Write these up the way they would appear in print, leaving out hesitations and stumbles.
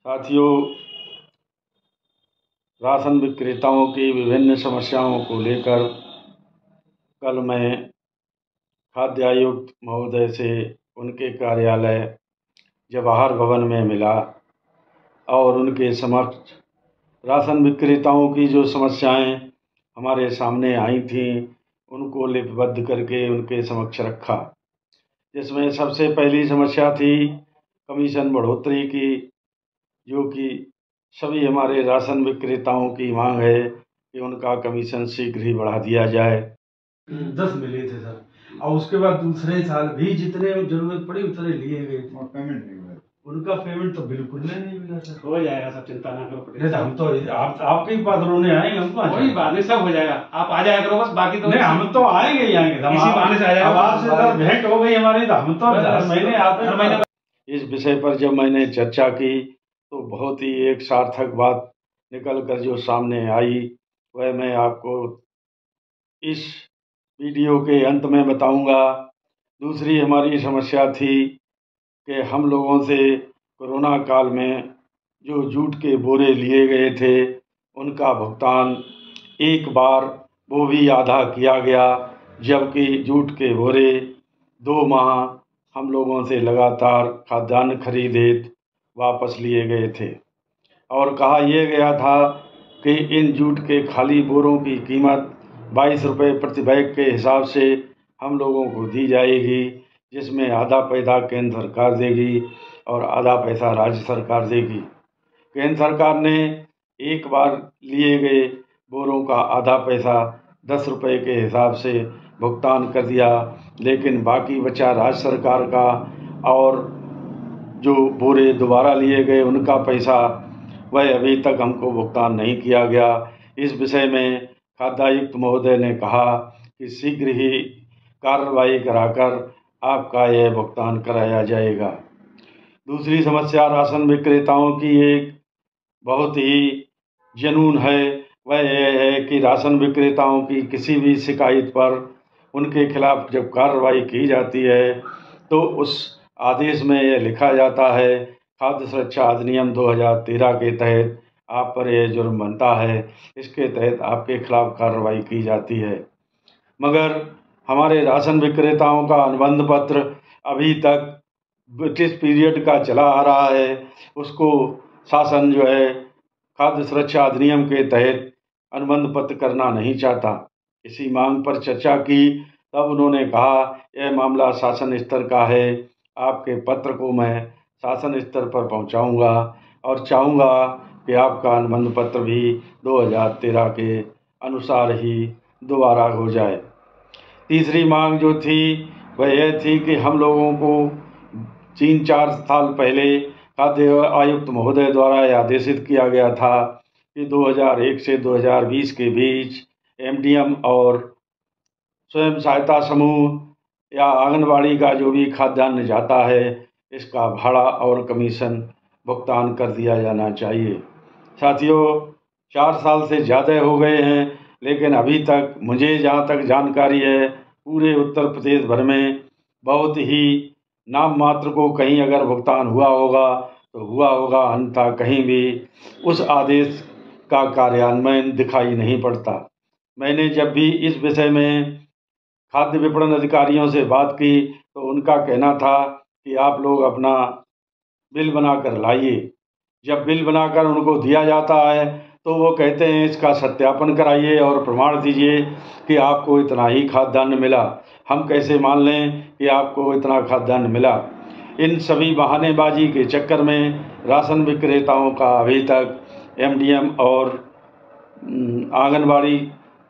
साथियों, राशन विक्रेताओं की विभिन्न समस्याओं को लेकर कल मैं खाद्य आयुक्त महोदय से उनके कार्यालय जवाहर भवन में मिला और उनके समक्ष राशन विक्रेताओं की जो समस्याएं हमारे सामने आई थीं उनको लिपिबद्ध करके उनके समक्ष रखा। जिसमें सबसे पहली समस्या थी कमीशन बढ़ोतरी की, जो कि सभी हमारे राशन विक्रेताओं की मांग है कि उनका कमीशन शीघ्र ही बढ़ा दिया जाए। 10 मिले थे सर, और उसके बाद दूसरे साल भी जितने जरूरत पड़ी उतने लिए गए थे और पेमेंट नहीं हुआ। उनका पेमेंट तो बिल्कुल नहीं मिला सर। हो जाएगा सब, चिंता ना करो। नहीं तो हम तो आपके ही पास रोने आएंगे, हमको कोई बात नहीं, सब हो जाएगा। आप आ जाया करो बस, बाकी तो नहीं, हम तो आएंगे ही आएंगे। इसी बहाने से आ जाएगा। अब आपसे सर भेंट हो गई हमारी, तो हम तो हर महीने हर महीने। इस विषय पर जब मैंने चर्चा की तो बहुत ही एक सार्थक बात निकल कर जो सामने आई वह मैं आपको इस वीडियो के अंत में बताऊंगा। दूसरी हमारी समस्या थी कि हम लोगों से कोरोना काल में जो जूट के बोरे लिए गए थे उनका भुगतान एक बार वो भी आधा किया गया, जबकि जूट के बोरे 2 माह हम लोगों से लगातार खाद्यान्न खरीदे वापस लिए गए थे और कहा यह गया था कि इन जूट के खाली बोरों की कीमत 22 रुपये प्रति बैग के हिसाब से हम लोगों को दी जाएगी, जिसमें आधा पैसा केंद्र सरकार देगी और आधा पैसा राज्य सरकार देगी। केंद्र सरकार ने एक बार लिए गए बोरों का आधा पैसा 10 रुपये के हिसाब से भुगतान कर दिया, लेकिन बाकी बचा राज्य सरकार का और जो बोरे दोबारा लिए गए उनका पैसा वह अभी तक हमको भुगतान नहीं किया गया। इस विषय में खाद्य आयुक्त महोदय ने कहा कि शीघ्र ही कार्रवाई कराकर आपका यह भुगतान कराया जाएगा। दूसरी समस्या राशन विक्रेताओं की एक बहुत ही जुनून है, वह यह है कि राशन विक्रेताओं की किसी भी शिकायत पर उनके खिलाफ जब कार्रवाई की जाती है तो उस आदेश में यह लिखा जाता है खाद्य सुरक्षा अधिनियम 2013 के तहत आप पर यह जुर्म बनता है, इसके तहत आपके खिलाफ कार्रवाई की जाती है। मगर हमारे राशन विक्रेताओं का अनुबंध पत्र अभी तक ब्रिटिश पीरियड का चला आ रहा है, उसको शासन जो है खाद्य सुरक्षा अधिनियम के तहत अनुबंध पत्र करना नहीं चाहता। इसी मांग पर चर्चा की, तब उन्होंने कहा यह मामला शासन स्तर का है, आपके पत्र को मैं शासन स्तर पर पहुंचाऊंगा और चाहूँगा कि आपका अनुबंध पत्र भी 2013 के अनुसार ही दोबारा हो जाए। तीसरी मांग जो थी वह यह थी कि हम लोगों को 3-4 साल पहले खाद्य आयुक्त महोदय द्वारा यह आदेशित किया गया था कि 2001 से 2020 के बीच एमडीएम और स्वयं सहायता समूह या आंगनबाड़ी का जो भी खाद्यान्न जाता है इसका भाड़ा और कमीशन भुगतान कर दिया जाना चाहिए। साथियों, 4 साल से ज़्यादा हो गए हैं, लेकिन अभी तक मुझे जहाँ तक जानकारी है पूरे उत्तर प्रदेश भर में बहुत ही नाम मात्र को कहीं अगर भुगतान हुआ होगा तो हुआ होगा, अन्यथा कहीं भी उस आदेश का कार्यान्वयन दिखाई नहीं पड़ता। मैंने जब भी इस विषय में खाद्य विपणन अधिकारियों से बात की तो उनका कहना था कि आप लोग अपना बिल बनाकर लाइए। जब बिल बनाकर उनको दिया जाता है तो वो कहते हैं इसका सत्यापन कराइए और प्रमाण दीजिए कि आपको इतना ही खाद्यान्न मिला। हम कैसे मान लें कि आपको इतना खाद्यान्न मिला? इन सभी बहानेबाजी के चक्कर में राशन विक्रेताओं का अभी तक एमडीएम और आंगनबाड़ी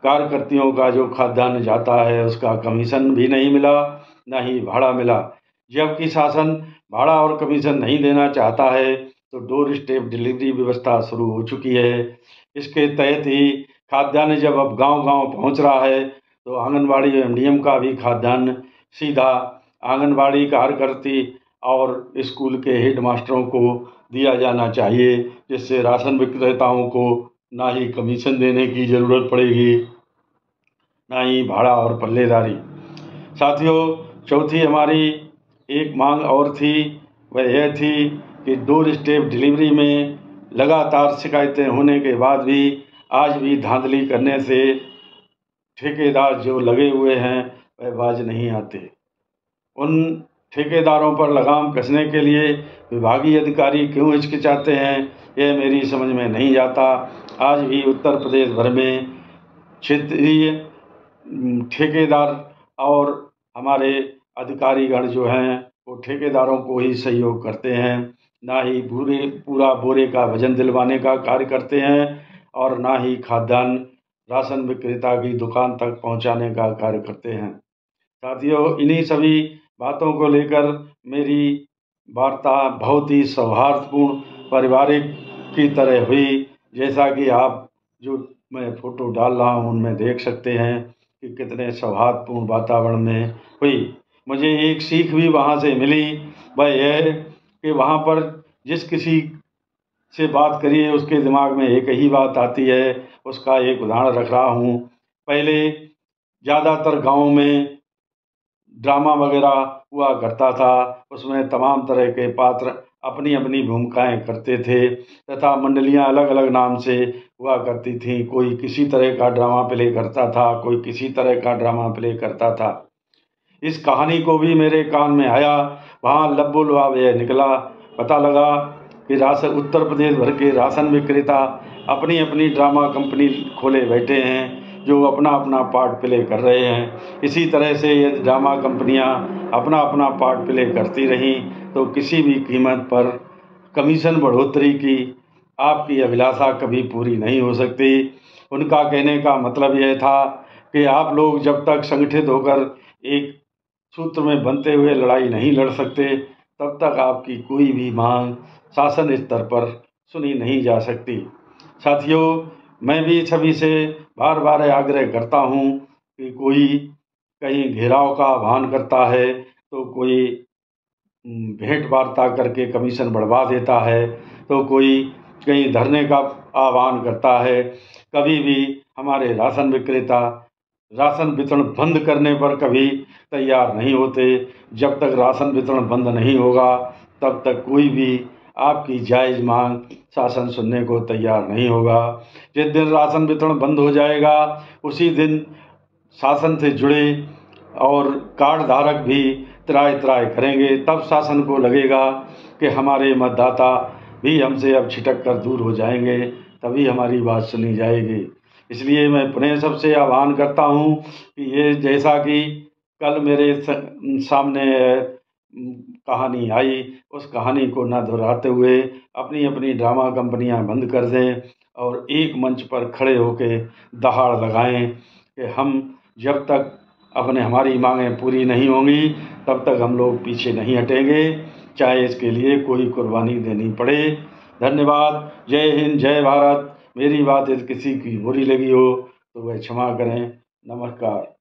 कार्यकर्तियों का जो खाद्यान्न जाता है उसका कमीशन भी नहीं मिला, ना ही भाड़ा मिला। जबकि शासन भाड़ा और कमीशन नहीं देना चाहता है तो डोर स्टेप डिलीवरी व्यवस्था शुरू हो चुकी है। इसके तहत ही खाद्यान्न जब अब गांव-गांव पहुंच रहा है तो आंगनबाड़ी एमडीएम का भी खाद्यान्न सीधा आंगनबाड़ी कार्यकर्ती और स्कूल के हेड मास्टरों को दिया जाना चाहिए, जिससे राशन विक्रेताओं को ना ही कमीशन देने की ज़रूरत पड़ेगी, ना ही भाड़ा और पल्लेदारी। साथियों, चौथी हमारी एक मांग और थी, वह यह थी कि डोर स्टेप डिलीवरी में लगातार शिकायतें होने के बाद भी आज भी धांधली करने से ठेकेदार जो लगे हुए हैं वह बाज नहीं आते। उन ठेकेदारों पर लगाम कसने के लिए विभागीय अधिकारी क्यों हिचकिचाते हैं, यह मेरी समझ में नहीं आता। आज भी उत्तर प्रदेश भर में क्षेत्रीय ठेकेदार और हमारे अधिकारीगण जो हैं वो ठेकेदारों को ही सहयोग करते हैं, ना ही पूरा बोरे का वजन दिलवाने का कार्य करते हैं और ना ही खाद्यान्न राशन विक्रेता की दुकान तक पहुंचाने का कार्य करते हैं। साथियों, इन्हीं सभी बातों को लेकर मेरी वार्ता बहुत ही सौहार्दपूर्ण पारिवारिक की तरह हुई। जैसा कि आप जो मैं फ़ोटो डाल रहा हूँ उनमें देख सकते हैं कि कितने सौहार्दपूर्ण वातावरण में हुई। मुझे एक सीख भी वहाँ से मिली, वह यह कि वहाँ पर जिस किसी से बात करिए उसके दिमाग में एक ही बात आती है। उसका एक उदाहरण रख रहा हूँ। पहले ज़्यादातर गाँव में ड्रामा वगैरह हुआ करता था, उसमें तमाम तरह के पात्र अपनी अपनी भूमिकाएं करते थे तथा मंडलियां अलग अलग नाम से हुआ करती थीं। कोई किसी तरह का ड्रामा प्ले करता था, कोई किसी तरह का ड्रामा प्ले करता था। इस कहानी को भी मेरे कान में आया, वहाँ लब्बो लुआब यह निकला। पता लगा कि उत्तर प्रदेश भर के राशन विक्रेता अपनी अपनी ड्रामा कंपनी खोले बैठे हैं जो अपना अपना पार्ट प्ले कर रहे हैं। इसी तरह से ये ड्रामा कंपनियां अपना अपना पार्ट प्ले करती रहीं तो किसी भी कीमत पर कमीशन बढ़ोतरी की आपकी अभिलाषा कभी पूरी नहीं हो सकती। उनका कहने का मतलब यह था कि आप लोग जब तक संगठित होकर एक सूत्र में बंधते हुए लड़ाई नहीं लड़ सकते तब तक आपकी कोई भी मांग शासन स्तर पर सुनी नहीं जा सकती। साथियों, मैं भी सभी से बार बार आग्रह करता हूँ कि कोई कहीं घेराव का आह्वान करता है तो कोई भेंट वार्ता करके कमीशन बढ़वा देता है, तो कोई कहीं धरने का आह्वान करता है। कभी भी हमारे राशन विक्रेता राशन वितरण बंद करने पर कभी तैयार नहीं होते। जब तक राशन वितरण बंद नहीं होगा तब तक कोई भी आपकी जायज़ मांग शासन सुनने को तैयार नहीं होगा। जिस दिन राशन वितरण बंद हो जाएगा उसी दिन शासन से जुड़े और कार्ड धारक भी त्राय त्राय करेंगे। तब शासन को लगेगा कि हमारे मतदाता भी हमसे अब छिटक कर दूर हो जाएंगे, तभी हमारी बात सुनी जाएगी। इसलिए मैं पुनः सबसे आह्वान करता हूँ कि ये जैसा कि कल मेरे सामने कहानी आई, उस कहानी को न दोहराते हुए अपनी अपनी ड्रामा कंपनियां बंद कर दें और एक मंच पर खड़े होकर दहाड़ लगाएं कि हम जब तक हमारी मांगें पूरी नहीं होंगी तब तक हम लोग पीछे नहीं हटेंगे, चाहे इसके लिए कोई कुर्बानी देनी पड़े। धन्यवाद। जय हिंद, जय भारत। मेरी बात यदि किसी की बुरी लगी हो तो वह क्षमा करें। नमस्कार।